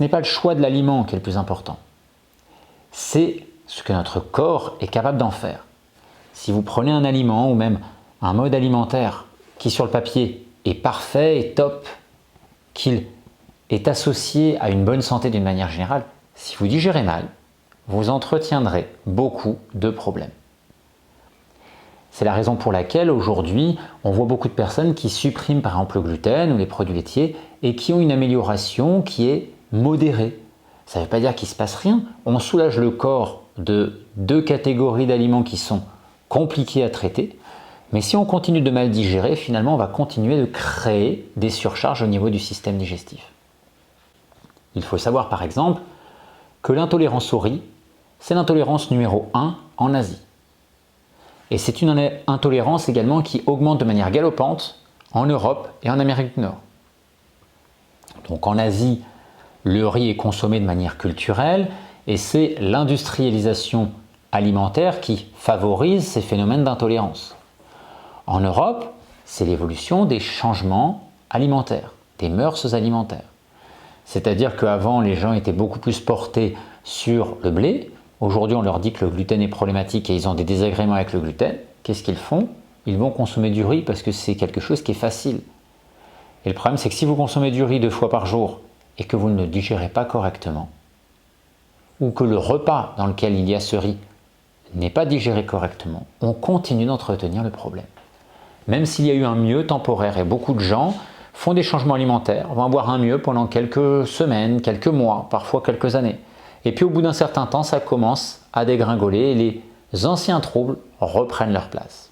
Ce n'est pas le choix de l'aliment qui est le plus important, c'est ce que notre corps est capable d'en faire. Si vous prenez un aliment ou même un mode alimentaire qui sur le papier est parfait et top, qu'il est associé à une bonne santé d'une manière générale, si vous digérez mal, vous entretiendrez beaucoup de problèmes. C'est la raison pour laquelle aujourd'hui, on voit beaucoup de personnes qui suppriment par exemple le gluten ou les produits laitiers et qui ont une amélioration qui est modérée. Ça ne veut pas dire qu'il ne se passe rien, on soulage le corps de deux catégories d'aliments qui sont compliqués à traiter, mais si on continue de mal digérer, finalement on va continuer de créer des surcharges au niveau du système digestif. Il faut savoir par exemple que l'intolérance au riz, c'est l'intolérance numéro 1 en Asie. Et c'est une intolérance également qui augmente de manière galopante en Europe et en Amérique du Nord. Donc en Asie, le riz est consommé de manière culturelle et c'est l'industrialisation alimentaire qui favorise ces phénomènes d'intolérance. En Europe, c'est l'évolution des changements alimentaires, des mœurs alimentaires. C'est-à-dire qu'avant, les gens étaient beaucoup plus portés sur le blé. Aujourd'hui, on leur dit que le gluten est problématique et ils ont des désagréments avec le gluten. Qu'est-ce qu'ils font? Ils vont consommer du riz parce que c'est quelque chose qui est facile. Et le problème, c'est que si vous consommez du riz 2 fois par jour et que vous ne le digérez pas correctement, ou que le repas dans lequel il y a ce riz n'est pas digéré correctement, on continue d'entretenir le problème. Même s'il y a eu un mieux temporaire, et beaucoup de gens font des changements alimentaires, vont avoir un mieux pendant quelques semaines, quelques mois, parfois quelques années. Et puis au bout d'un certain temps, ça commence à dégringoler et les anciens troubles reprennent leur place.